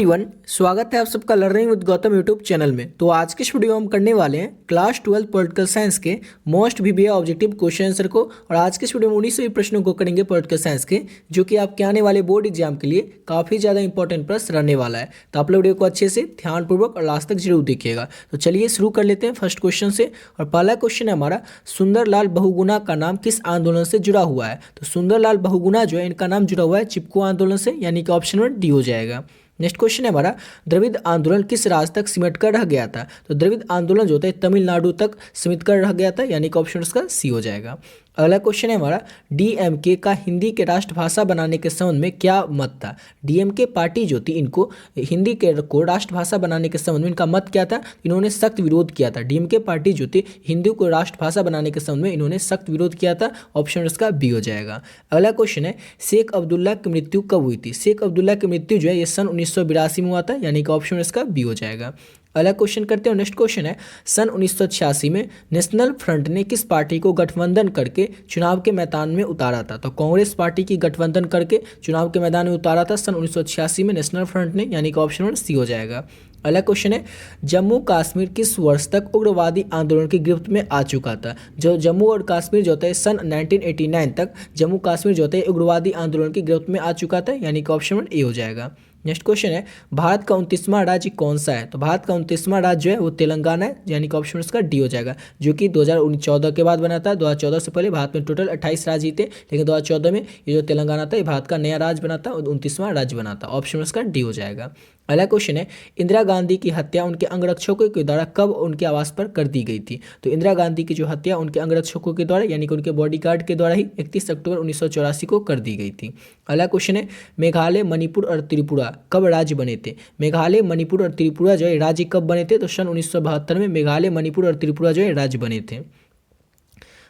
Everyone, स्वागत है आप सबका learning with Gautam YouTube channel में। तो आज की इस वीडियो में हम करने वाले हैं क्लास 12 पॉलिटिकल साइंस के most VVI objective question answer को। और आज के इस वीडियो में 19 प्रश्नों को करेंगे पॉलिटिकल साइंस के, जो कि आपके आने वाले बोर्ड एग्जाम के लिए काफ़ी ज़्यादा इंपॉर्टेंट प्रश्न रहने वाला है। तो आप लोग वीडियो को अच्छे से ध्यानपूर्वक और लास्ट तक जरूर देखिएगा। तो चलिए शुरू कर लेते हैं फर्स्ट क्वेश्चन से। और पहला क्वेश्चन है हमारा, सुंदरलाल बहुगुणा का नाम किस आंदोलन से जुड़ा हुआ है? तो सुंदरलाल बहुगुणा जो है इनका नाम जुड़ा हुआ है चिपको आंदोलन से, यानी कि ऑप्शन नंबर डी हो जाएगा। नेक्स्ट क्वेश्चन है हमारा, द्रविड़ आंदोलन किस राज्य तक सिमट कर रह गया था? तो द्रविड़ आंदोलन जो होता है तमिलनाडु तक सिमट कर रह गया था, यानी कि ऑप्शन उसका सी हो जाएगा। अगला क्वेश्चन है हमारा, डीएमके का हिंदी के राष्ट्रभाषा बनाने के संबंध में क्या मत था? डीएमके पार्टी जो थी इनको हिंदी के को राष्ट्रभाषा बनाने के संबंध में इनका मत क्या था? इन्होंने सख्त विरोध किया था। डीएमके पार्टी जो थी हिंदी को राष्ट्रभाषा बनाने के संबंध में इन्होंने सख्त विरोध किया था, ऑप्शन उसका बी हो जाएगा। अगला क्वेश्चन है, शेख अब्दुल्ला की मृत्यु कब हुई थी? शेख अब्दुल्ला की मृत्यु जो है ये सन 1982 में हुआ था, यानी कि ऑप्शन इसका बी हो जाएगा। अगला क्वेश्चन करते हैं। नेक्स्ट क्वेश्चन है, सन 1986 में नेशनल फ्रंट ने किस पार्टी को गठबंधन करके चुनाव के मैदान में उतारा था? तो कांग्रेस पार्टी की गठबंधन करके चुनाव के मैदान में उतारा था सन 1986 में नेशनल फ्रंट ने, यानी कि ऑप्शन नंबर सी हो जाएगा। अगला क्वेश्चन है, जम्मू कश्मीर किस वर्ष तक उग्रवादी आंदोलन की गिरफ्त में आ चुका था? जो जम्मू और कश्मीर जो होता है सन 1989 तक जम्मू कश्मीर जो होता है उग्रवादी आंदोलन की गिरफ्त में आ चुका था, यानी कि ऑप्शन नंबर ए हो जाएगा। नेक्स्ट क्वेश्चन है, भारत का 29वां राज्य कौन सा है? तो भारत का 29वां राज्य जो है वो तेलंगाना है, यानी कि ऑप्शन उसका डी हो जाएगा, जो कि 2014 के बाद बना था। 2014 से पहले भारत में टोटल 28 राज्य थे, लेकिन 2014 में ये जो तेलंगाना था ये भारत का नया राज्य बना था और 29वां राज्य बना था, ऑप्शन उसका डी हो जाएगा। अगला क्वेश्चन है, इंदिरा गांधी की हत्या उनके अंगरक्षकों के द्वारा कब उनके आवास पर कर दी गई थी? तो इंदिरा गांधी की जो हत्या उनके अंगरक्षकों के द्वारा, यानी कि उनके बॉडीगार्ड के द्वारा ही 31 अक्टूबर 1984 को कर दी गई थी। अगला क्वेश्चन है, मेघालय, मणिपुर और त्रिपुरा कब राज्य बने थे? मेघालय, मणिपुर और त्रिपुरा जो है राज्य कब बने थे? तो सन 1972 में मेघालय, मणिपुर और त्रिपुरा जो है राज्य बने थे।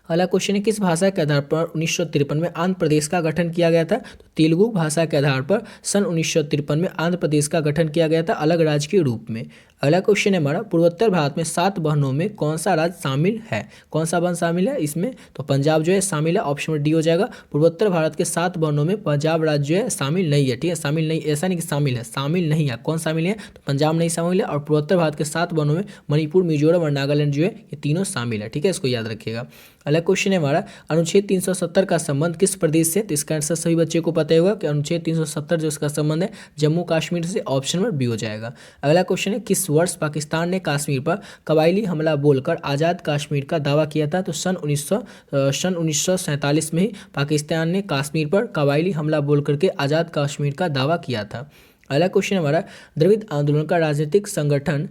अगला क्वेश्चन है, किस भाषा के आधार पर 1953 में आंध्र प्रदेश का गठन किया गया था? तो तेलुगु भाषा के आधार पर सन 1953 में आंध्र प्रदेश का गठन किया गया था अलग राज्य के रूप में। अगला क्वेश्चन है हमारा, पूर्वोत्तर भारत में 7 बहनों में कौन सा राज्य शामिल है? कौन सा बहन शामिल है इसमें? तो पंजाब जो है शामिल है, ऑप्शन डी हो जाएगा। पूर्वोत्तर भारत के 7 बहनों में पंजाब राज्य जो है शामिल नहीं है, ठीक है, शामिल नहीं, ऐसा नहीं कि शामिल है, शामिल नहीं है। कौन शामिल है? तो पंजाब नहीं शामिल है। और पूर्वोत्तर भारत के 7 बहनों में मणिपुर, मिजोरम और नागालैंड जो है ये तीनों शामिल है, ठीक है, इसको याद रखिएगा। अगला क्वेश्चन है हमारा, अनुच्छेद 370 का संबंध किस प्रदेश से? तो इसका आंसर सभी बच्चे को पता होगा कि अनुच्छेद 370 जो इसका संबंध है जम्मू कश्मीर से, ऑप्शन नंबर बी हो जाएगा। अगला क्वेश्चन है, किस वर्ष पाकिस्तान ने कश्मीर पर कबायली हमला बोलकर आज़ाद कश्मीर का दावा किया था? तो सन 1947 में ही पाकिस्तान ने कश्मीर पर कबायली हमला बोल करके आज़ाद कश्मीर का दावा किया था। अगला क्वेश्चन हमारा, द्रविड़ आंदोलन का राजनीतिक संगठन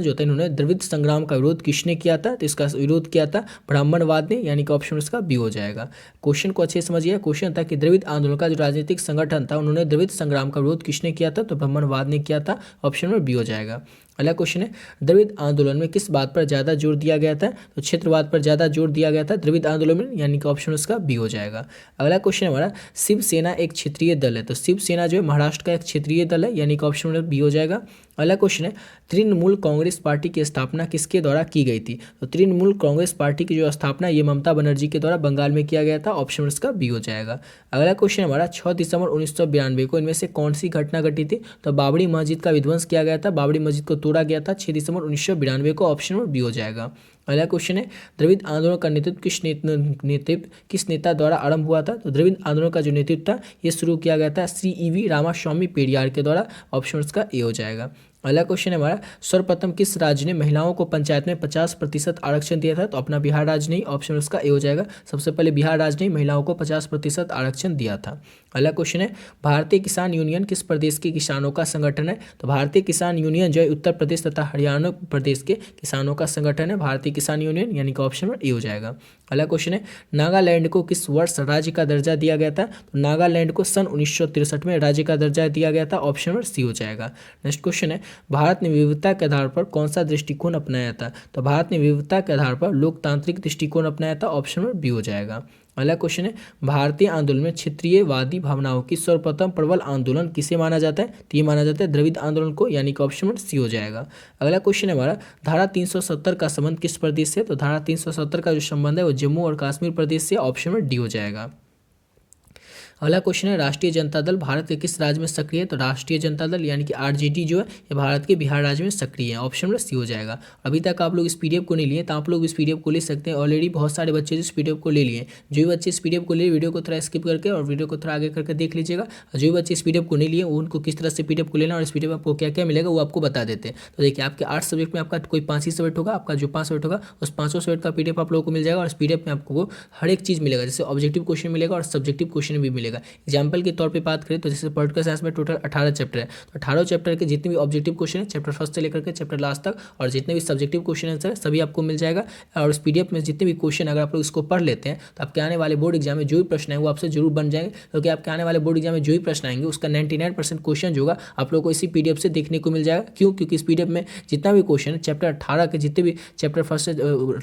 जो था इन्होंने द्रविड़ संग्राम का विरोध किसने किया था? तो इसका विरोध किया था ब्राह्मणवाद ने, यानी कि ऑप्शन इसका बी हो जाएगा। क्वेश्चन को अच्छे से समझिए। क्वेश्चन था कि द्रविड़ आंदोलन का जो राजनीतिक संगठन था उन्होंने द्रविड़ संग्राम का विरोध किसने किया था? तो ब्राह्मणवाद ने किया था, ऑप्शन में बी हो जाएगा। अगला क्वेश्चन है, द्रविड़ आंदोलन में किस बात पर ज़्यादा जोर दिया गया था? तो क्षेत्रवाद पर ज़्यादा जोर दिया गया था द्रविड़ आंदोलन में, यानी कि ऑप्शन उसका बी हो जाएगा। अगला क्वेश्चन हमारा, शिवसेना एक क्षेत्रीय दल है? तो शिवसेना जो है महाराष्ट्र का एक क्षेत्रीय दल है, यानी कि ऑप्शन में बी हो जाएगा। अगला क्वेश्चन है, तृणमूल कांग्रेस पार्टी की स्थापना किसके द्वारा की गई थी? तो तृणमूल कांग्रेस पार्टी की जो स्थापना ये ममता बनर्जी के द्वारा बंगाल में किया गया था, ऑप्शन इसका बी हो जाएगा। अगला क्वेश्चन हमारा, 6 दिसंबर 1992 को इनमें से कौन सी घटना घटी थी? तो बाबरी मस्जिद का विध्वंस किया गया था, बाबरी मस्जिद को तोड़ा गया था 6 दिसंबर 1992 को, ऑप्शन नंबर बी हो जाएगा। अगला क्वेश्चन है, द्रविड़ आंदोलन का नेतृत्व किस नेता द्वारा आरंभ हुआ था? तो द्रविड़ आंदोलन का जो नेतृत्व था ये शुरू किया गया था श्री ईवी रामास्वामी पेरियार के द्वारा, ऑप्शन का ए हो जाएगा। अगला क्वेश्चन है हमारा, सर्वप्रथम किस राज्य ने महिलाओं को पंचायत में 50% आरक्षण दिया था? तो अपना बिहार राज्य नहीं, ऑप्शन उसका ए हो जाएगा। सबसे पहले बिहार राज्य ने महिलाओं को 50% आरक्षण दिया था। अगला क्वेश्चन है, भारतीय किसान यूनियन किस प्रदेश के किसानों का संगठन है? तो भारतीय किसान यूनियन जो है उत्तर प्रदेश तथा हरियाणा प्रदेश के किसानों का संगठन है भारतीय किसान यूनियन, यानी कि ऑप्शन ए हो जाएगा। अगला क्वेश्चन है, नागालैंड को किस वर्ष राज्य का दर्जा दिया गया था? तो नागालैंड को सन 1963 में राज्य का दर्जा दिया गया था, ऑप्शन नंबर सी हो जाएगा। नेक्स्ट क्वेश्चन है, भारत ने विविधता के आधार पर कौन सा दृष्टिकोण अपनाया था? तो भारत ने विविधता के आधार पर लोकतांत्रिक दृष्टिकोण अपनाया था, ऑप्शन नंबर बी हो जाएगा। अगला क्वेश्चन है, भारतीय आंदोलन में क्षेत्रीयवादी भावनाओं की सर्वप्रथम प्रबल आंदोलन किसे माना जाता है? तो ये माना जाता है द्रविड़ आंदोलन को, यानी कि ऑप्शन नंबर सी हो जाएगा। अगला क्वेश्चन है हमारा, धारा 370 का संबंध किस प्रदेश से? तो धारा 370 का जो संबंध है वो जम्मू और कश्मीर प्रदेश से, ऑप्शन नंबर डी हो जाएगा। अगला क्वेश्चन है राष्ट्रीय जनता दल भारत के किस राज्य में सक्रिय है? तो राष्ट्रीय जनता दल यानी कि आरजेडी जो है ये भारत के बिहार राज्य में सक्रिय है। ऑप्शन नंबर सी हो जाएगा। अभी तक आप लोग इस पीडीएफ को नहीं लिए तो आप लोग इस पीडीएफ को ले सकते हैं। ऑलरेडी बहुत सारे बच्चे इस पीडीएफ को ले लिए। जो भी बच्चे इस पीडीएफ को लिए वीडियो को थोड़ा स्किप करके और वीडियो को थोड़ा आगे करके देख लीजिएगा। जो भी बच्चे इस पीडीएफ को नहीं लिए उनको किस तरह से पीडीएफ को लेना और इस पीडीएफ में आपको क्या क्या मिलेगा वो आपको बता देते हैं। तो देखिए आपके 8 सब्जेक्ट में आपका कोई 5 ही सब्जेक्ट होगा। आपका जो 5 सब्जेक्ट होगा उस 5 सब्जेक्ट का पीडीएफ आप लोगों को मिल जाएगा और इस पीडीएफ में आपको हर एक चीज़ मिलेगा। जैसे ऑब्जेक्टिव क्वेश्चन मिलेगा और सब्जेक्टिव क्वेश्चन भी मिलेगा। एग्जाम्पल के तौर पे बात करें तो जैसे पॉलिटिकल साइंस में टोटल 18 चैप्टर है। तो 18 चैप्टर के जितने भी ऑब्जेक्टिव क्वेश्चन है चैप्टर फर्स्ट से लेकर के चैप्टर लास्ट तक और जितने भी सब्जेक्टिव क्वेश्चन आंसर सभी आपको मिल जाएगा। और इस पीडीएफ में जितने भी क्वेश्चन अगर आप लोग इसको पढ़ लेते हैं तो आपके आने वाले बोर्ड एग्जाम में जो भी प्रश्न है वो आपसे जरूर बन जाएंगे। क्योंकि आपके आने वाले बोर्ड एग्जाम में जो भी प्रश्न आएंगे उसका 99% क्वेश्चन जो होगा आप लोग को इसी पीडीएफ से देखने को मिल जाएगा। क्यों? क्योंकि इस पीडीएफ में जितना भी क्वेश्चन है चैप्टर 18 के जितने भी चैप्टर फर्स्ट से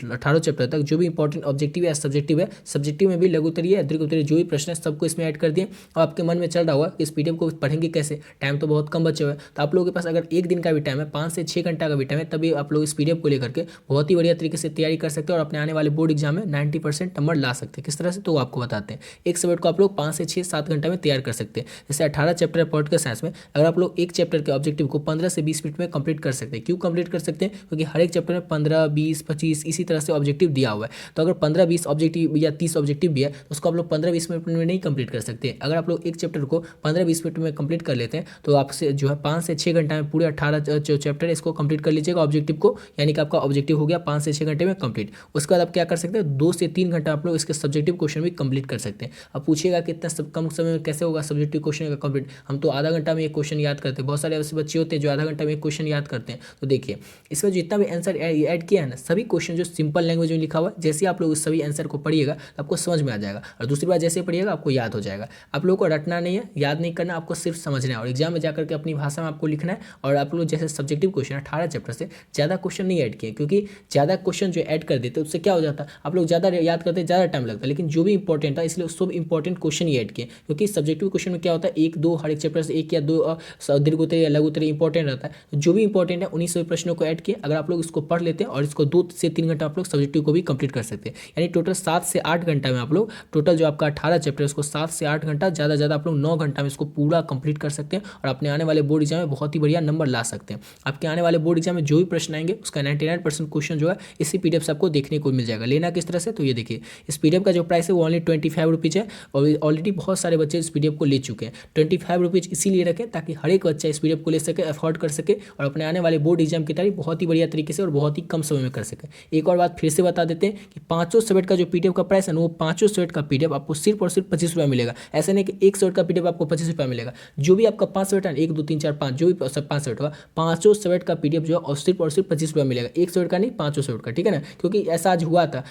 18 चैप्टर तक जो भी इंपॉर्टेंट ऑब्जेक्टिव है सब्जेक्टिव है, सब्जेक्टिव में भी लघु उत्तरीय दीर्घ उत्तरीय जो भी प्रश्न है सबको इसमें ऐड कर दिए। और आपके मन में चल रहा होगा कि इस पीडीएफ को पढ़ेंगे कैसे, टाइम तो बहुत कम बचे हुए हैं। तो आप लोगों के पास अगर एक दिन का भी टाइम है, 5 से 6 घंटा का भी टाइम है, तभी आप लोग इस पीडीएफ को लेकर के बहुत ही बढ़िया तरीके से तैयारी कर सकते हैं और अपने आने वाले बोर्ड एग्जाम में 90% नंबर ला सकते हैं। किस तरह से तो वो आपको बताते हैं। एक सब्जेक्ट को आप लोग 5 से 6-7 घंटे में तैयार कर सकते हैं। जैसे 18 चैप्टर है पॉलिटिकल साइंस में, अगर आप लोग एक चैप्टर के ऑब्जेक्टिव को 15 से 20 मिनट में कंप्लीट कर सकते हैं। क्यों कंप्लीट कर सकते हैं? क्योंकि हर एक चैप्टर में 15, 20, 25 इसी तरह से ऑब्जेक्टिव दिया हुआ है। तो अगर 15-20 ऑब्जेक्टिव या 30 ऑब्जेक्टिव भी है तो उसको आप लोग 15-20 मिनट में नहीं कंप्लीट कर सकते। अगर आप लोग एक चैप्टर को 15-20 मिनट में कंप्लीट कर लेते हैं तो आपसे जो है 5 से 6 घंटा में पूरे 18 जो चैप्टर है इसको कंप्लीट कर लीजिएगा ऑब्जेक्टिव को। यानी कि आपका ऑब्जेक्टिव हो गया 5 से 6 घंटे में कंप्लीट। उसके बाद आप क्या कर सकते हैं, 2 से 3 घंटा आप लोग इसके सब्जेक्टिव क्वेश्चन भी कंप्लीट कर सकते हैं। अब पूछिएगा कितना कम समय में कैसे होगा सब्जेक्टिव क्वेश्चन का कंप्लीट? हम तो आधा घंटा में एक क्वेश्चन याद करते हैं। बहुत सारे ऐसे बच्चे होते हैं जो आधा घंटा में एक क्वेश्चन याद करते हैं। तो देखिए इसमें जितना भी आंसर ऐड किया है ना, सभी क्वेश्चन जो सिंपल लैंग्वेज में लिखा हुआ है, जैसे आप लोग उस सभी आंसर को पढ़िएगा तो आपको समझ में आ जाएगा। और दूसरी बात जैसे पढ़िएगा आपको याद हो जाएगा। आप लोगों को रटना नहीं है, याद नहीं करना, आपको सिर्फ समझना है और एग्जाम में जाकर के अपनी भाषा में आपको लिखना है। और आप लोग जैसे सब्जेक्टिव क्वेश्चन 18 चैप्टर से ज़्यादा क्वेश्चन नहीं ऐड किए, क्योंकि ज़्यादा क्वेश्चन जो ऐड कर देते उससे क्या हो जाता है, आप लोग ज़्यादा याद करते ज़्यादा टाइम लगता है। लेकिन जो भी इंपॉर्टेंट था इसलिए सब इंपॉर्टेंट क्वेश्चन ही ऐड किए। क्योंकि सब्जेक्टिव क्वेश्चन में क्या होता है, 1-2 हर एक चैप्टर से 1 या 2 दीर्घ उत्तरीय या लघु उत्तरीय इंपॉर्टेंट रहता है। जो भी इंपॉर्टेंट है उन्हीं सभी प्रश्नों को ऐड किए। अगर आप लोग इसको पढ़ लेते हैं और इसको 2 से 3 घंटा आप लोग सब्जेक्टिव को भी कंप्लीट कर सकते हैं। यानी टोटल 7 से 8 घंटा में आप लोग टोटल जो आपका 18 चैप्टर है उसको 7 से 8 घंटा, ज़्यादा से ज़्यादा आप लोग 9 घंटा में इसको पूरा कंप्लीट कर सकते हैं और अपने आने वाले बोर्ड एग्जाम में बहुत ही बढ़िया नंबर ला सकते हैं। आपके आने वाले बोर्ड एग्जाम में जो भी प्रश्न आएंगे उसका 99% क्वेश्चन जो है इसी पीडीएफ से आपको देखने को मिल जाएगा। लेना किस तरह से, तो ये देखिए इस पीडीएफ का जो प्राइस है वो ओनली 25 रुपीज़ है और ऑलरेडी बहुत सारे बच्चे इस पीडीएफ को ले चुके हैं। 25 रुपीज़ इसीलिए रखें ताकि हर एक बच्चा इस पीडीएफ को ले सके, अफोर्ड कर सके और अपने आने वाले बोर्ड एग्जाम की तैयारी बहुत ही बढ़िया तरीके से और बहुत ही कम समय में कर सके। एक और बात फिर से बता देते हैं कि 500 सब्जेक्ट का जो पीडीएफ का प्राइस है ना, वो 500 सब्जेक्ट का पीडीएफ आपको सिर्फ और सिर्फ 25 रुपये मिलेगा। ऐसा नहीं कि एक सब्जेक्ट का पीडीएफ आपको 25 रुपये मिलेगा। जो भी आपका 5 सब्जेक्ट है, 1 2 3 4 5 जो भी 5 सब्जेक्ट होगा, 500 सब्जेक्ट का पीडीएफ जो है और सिर्फ 25 रुपये मिलेगा। एक सब्जेक्ट का नहीं, 500 सब्जेक्ट का, ठीक है ना। क्योंकि ऐसा आज हुआ था,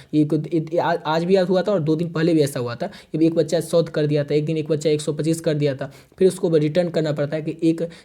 आज भी हुआ था और 2 दिन पहले भी ऐसा हुआ था। एक बच्चा 100 कर दिया था, एक दिन एक बच्चा 125 कर दिया था, फिर उसको रिटर्न करना पड़ता है कि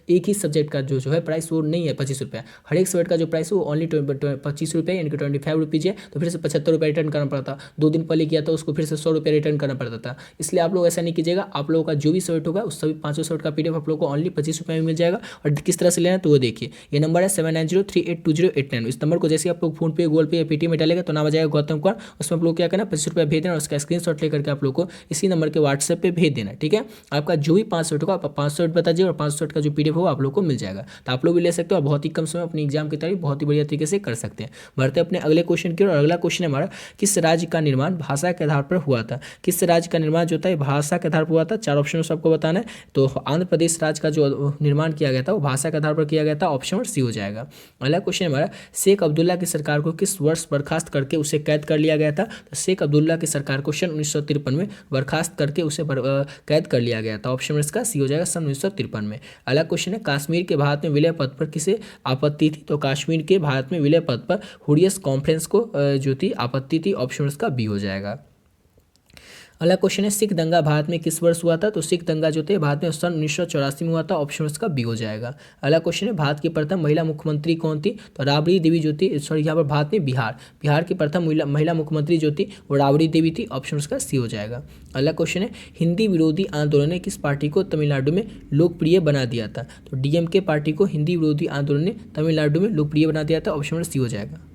एक ही सब्जेक्ट का जो है प्राइस वो नहीं है 25 रुपये। हर एक सब्जेक्ट का जो प्राइस है वो ओनली 25 रुपये यानी कि 25 रुपीज़ है। तो फिर से 75 रुपये रिटर्न करना पड़ता। 2 दिन पहले किया था उसको फिर से 100 रुपये रिटर्न करना पड़ता था। इसलिए आप लोग ऐसा नहीं कीजिएगा। आप लोगों का जो भी सब्जेक्ट होगा उस सभी 500 सब्जेक्ट का पीडीएफ आप लोगों को ओनली 25 रुपये में मिल जाएगा। और किस तरह से लेना है तो वो देखिए, ये नंबर है 7903820829। इस नंबर को जैसे आप लोग फोन पे, गूगल पे या पेटीएम में डालेगा तो नाम आ जाएगा गौतम कुमार। उसमें आप लोग क्या करना, 25 रुपये भेज देना और उसका स्क्रीनशॉट लेकर के आप लोग को इसी नंबर के व्हाट्सएप पे भेज देना, ठीक है। आपका जो भी 500 होगा आप 500 बता दीजिए और 500 का जो पीडीएफ होगा आप लोग को मिल जाएगा। तो आप लोग भी ले सकते हो और बहुत ही कम समय अपनी एग्जाम की तैयारी बहुत ही बढ़िया तरीके से कर सकते हैं। बढ़ते अपने अगले क्वेश्चन की ओर। अगला क्वेश्चन है हमारा, किस राज्य का निर्माण भाषा के आधार पर हुआ था? किस राज्य का निर्माण जो होता है भाषा के आधार पर हुआ था? 4 ऑप्शन सबको बताना है। तो आंध्र प्रदेश राज्य का जो निर्माण किया गया था वो भाषा के आधार पर किया गया था। ऑप्शन नंबर सी हो जाएगा। अगला क्वेश्चन है हमारा, शेख अब्दुल्ला की सरकार को किस वर्ष बर्खास्त करके उसे कैद कर लिया गया था? तो शेख अब्दुल्ला की सरकार को सन 1953 में बर्खास्त करके उसे कैद कर लिया गया था। ऑप्शन नंबर इसका सी हो जाएगा, सन 1953 में। अगला क्वेश्चन है, कश्मीर के भारत में विलय पद पर किसे आपत्ति थी? तो कश्मीर के भारत में विलय पद पर हुरियत कॉन्फ्रेंस को जो थी आपत्ति थी। ऑप्शन इसका बी हो जाएगा। अगला क्वेश्चन है, सिख दंगा भारत में किस वर्ष हुआ था? तो सिख दंगा जो थे भारत में सन 1984 में हुआ था। ऑप्शन इसका बी हो जाएगा। अगला क्वेश्चन है, भारत की प्रथम महिला मुख्यमंत्री कौन थी? तो राबड़ी देवी जो थी, सॉरी यहाँ पर भारत में बिहार की प्रथम महिला मुख्यमंत्री जो थी वो राबड़ी देवी थी। ऑप्शन इसका सी हो जाएगा। अगला क्वेश्चन है, हिंदी विरोधी आंदोलन ने किस पार्टी को तमिलनाडु में लोकप्रिय बना दिया था? तो डीएमके पार्टी को हिंदी विरोधी आंदोलन ने तमिलनाडु में लोकप्रिय बना दिया था। ऑप्शन सी हो जाएगा।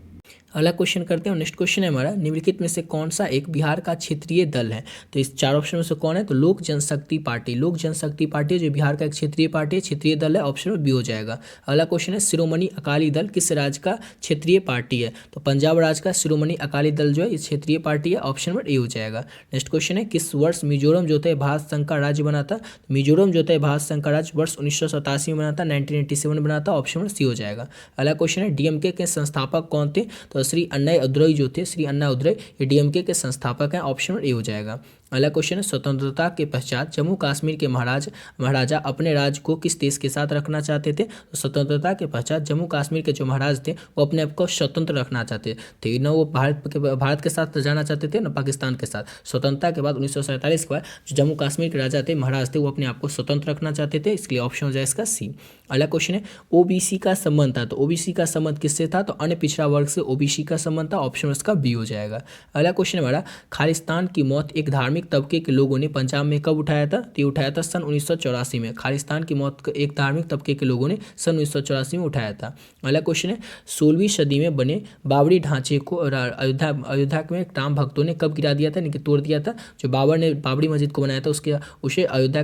अगला क्वेश्चन करते हैं। नेक्स्ट क्वेश्चन है हमारा, निम्नलिखित में से कौन सा एक बिहार का क्षेत्रीय दल है? तो इस चार ऑप्शन में से कौन है? तो लोक जनशक्ति पार्टी। लोक जनशक्ति पार्टी जो बिहार का एक क्षेत्रीय पार्टी है, क्षेत्रीय दल है, ऑप्शन में बी हो जाएगा। अगला क्वेश्चन है, शिरोमणि अकाली दल किस राज्य का क्षेत्रीय पार्टी है? तो पंजाब राज्य का शिरोमणि अकाली दल जो है ये क्षेत्रीय पार्टी है, ऑप्शन में ए हो जाएगा। नेक्स्ट क्वेश्चन है, किस वर्ष मिजोरम जो था भारत संघ का राज्य बना था? मिजोरम जो था भारत संघ का राज्य वर्ष 1987 में बना था, 1987 में बना था, ऑप्शन में सी हो जाएगा। अगला क्वेश्चन है, डीएमके के संस्थापक कौन थे? तो श्री अन्ना दुरई जो थे, श्री अन्ना दुरई ये डीएमके के संस्थापक हैं, ऑप्शन ए हो जाएगा। अगला क्वेश्चन है, स्वतंत्रता के पश्चात जम्मू कश्मीर के महाराजा अपने राज्य को किस देश के साथ रखना चाहते थे? तो स्वतंत्रता के पश्चात जम्मू कश्मीर के जो महाराज थे वो अपने आप को स्वतंत्र रखना चाहते थे, न वो भारत के साथ जाना चाहते थे न पाकिस्तान के साथ। स्वतंत्रता के बाद 1947 के बाद जो जम्मू कश्मीर के राजा थे, महाराज थे, वो अपने आप को स्वतंत्र रखना चाहते थे, इसके लिए ऑप्शन हो जाए इसका सी। अगला क्वेश्चन है, ओबीसी का संबंध था, तो ओबीसी का संबंध किससे था? तो अन्य पिछड़ा वर्ग से ओबीसी का संबंध था, ऑप्शन इसका बी हो जाएगा। अगला क्वेश्चन है हमारा, खालिस्तान की मौत एक धार्मिक तबके के लोगों ने पंजाब में कब उठाया था? तो ये उठाया था सन 1984 में। खालिस्तान की मौत एक धार्मिक तबके के लोगों ने सन 1984 में उठाया था। अगला क्वेश्चन है, 16वीं सदी में बने बाबरी ढांचे को अयोध्या में राम भक्तों ने कब गिरा दिया था, यानी कि तोड़ दिया था? जो बाबर ने बाबरी मस्जिद को बनाया था उसे अयोध्या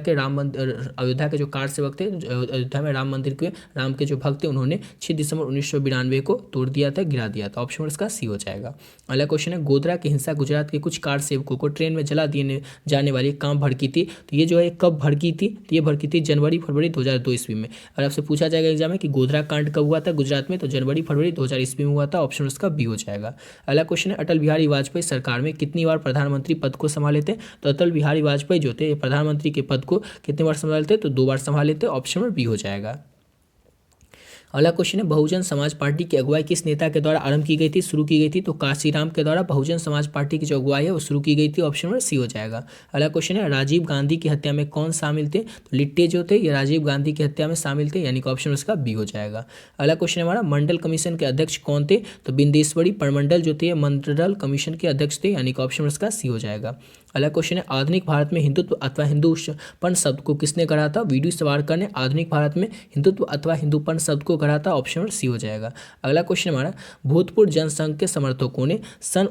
के जो कार सेवक थे, अयोध्या में राम मंदिर के राम के जो भक्त थे, उन्होंने 6 दिसंबर 1992 को तोड़ दिया था, गिरा दिया था, ऑप्शन इसका सी हो जाएगा। अगला क्वेश्चन है, गोधरा की हिंसा गुजरात के कुछ कार सेवकों को ट्रेन में जला दिए जाने वाली काम भड़की थी, तो ये जो है कब भड़की थी? तो ये भड़की थी फरवरी 2002 ईस्वी में। और आपसे पूछा जाएगा एग्जाम में कि गोधरा कांड कब हुआ था गुजरात में? तो फरवरी 2000 ईस्वी में हुआ था, ऑप्शन उसका बी हो जाएगा। अगला क्वेश्चन है, अटल बिहारी वाजपेयी सरकार में कितनी बार प्रधानमंत्री पद को संभाले थे? तो अटल बिहारी वाजपेयी जो थे प्रधानमंत्री के पद को कितनी बार संभाले थे? तो 2 बार संभाले थे, ऑप्शन में बी हो जाएगा। अगला क्वेश्चन है, बहुजन समाज पार्टी की अगुवाई किस नेता के द्वारा आरंभ की गई थी, शुरू की गई थी? तो काशीराम के द्वारा बहुजन समाज पार्टी की जो अगुवाई है वो शुरू की गई थी, ऑप्शन में सी हो जाएगा। अगला क्वेश्चन है, राजीव गांधी की हत्या में कौन शामिल थे? तो लिट्टे जो थे ये राजीव गांधी की हत्या में शामिल थे, यानी कि ऑप्शन उसका बी हो जाएगा। अगला क्वेश्चन हमारा, मंडल कमीशन के अध्यक्ष कौन थे? तो बिंदेश्वरी परमंडल जो थे मंडल कमीशन के अध्यक्ष थे, यानी कि ऑप्शन उसका सी हो जाएगा। अगला क्वेश्चन है, आधुनिक भारत में हिंदुत्व अथवा हिंदूपन शब्द को किसने गढ़ा था? वी.डी. सावरकर ने आधुनिक भारत में हिंदुत्व अथवा हिंदूपन शब्द को गढ़ा था, ऑप्शन सी हो जाएगा। अगला क्वेश्चन हमारा, भूतपूर्व जनसंघ के समर्थकों ने सन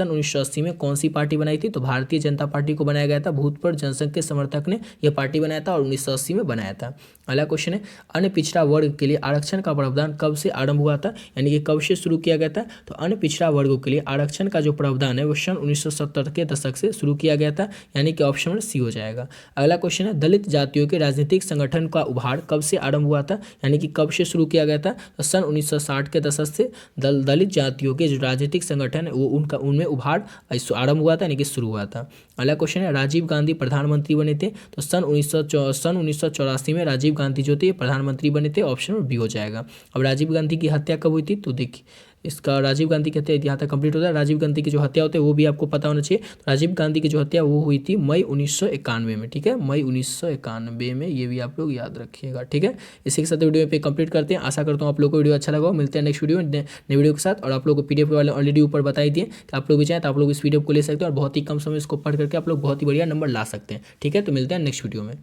1980 में कौन सी पार्टी बनाई थी? तो भारतीय जनता पार्टी को बनाया गया था। भूतपूर्व जनसंघ के समर्थक ने यह पार्टी बनाया था और 1980 में बनाया था। अगला क्वेश्चन है, अन्य पिछड़ा वर्ग के लिए आरक्षण का प्रावधान कब से आरंभ हुआ था, यानी कि कब से शुरू किया गया था? तो अन्य पिछड़ा वर्गों के लिए आरक्षण का जो प्रावधान है वो सन 1970 के दशक से शुरू किया गया था, यानी कि ऑप्शन सी हो जाएगा। अगला क्वेश्चन है, दलित जातियों के राजनीतिक संगठन का उभार कब से आरंभ हुआ था, यानी कि कब से शुरू किया गया था? तो सन 1960 के दशक से दलित जातियों के जो राजनीतिक संगठन है वो उनमें उभार आरंभ हुआ था, यानी कि शुरू हुआ था। अगला क्वेश्चन है, राजीव गांधी प्रधानमंत्री बने थे, तो सन 1984 में राजीव गांधी जो थे प्रधानमंत्री बने थे, ऑप्शन बी हो जाएगा। अब राजीव गांधी की हत्या कब हुई थी? तो देखिए इसका राजीव गांधी की हत्या यहाँ तक कंप्लीट होता है। राजीव गांधी की जो हत्या होती है वो भी आपको पता होना चाहिए। तो राजीव गांधी की जो हत्या वो हुई थी मई 1991 में, ठीक है, मई 1991 में, ये भी आप लोग याद रखिएगा, ठीक है। इसी के साथ वीडियो पे कंप्लीट करते हैं। आशा करता हूँ आप लोग को वीडियो अच्छा लगा। मिलते हैं नेक्स्ट वीडियो में नए वीडियो के साथ। और आप लोग को पीडीएफ वाले ऑलरेडी ऊपर बताई दिए कि आप लोग भी चाहें तो आप लोग इस पीडीएफ को ले सकते हैं और बहुत ही कम समय इसको पढ़ करके आप लोग बहुत ही बढ़िया नंबर ला सकते हैं, ठीक है। तो मिलते हैं नेक्स्ट वीडियो में।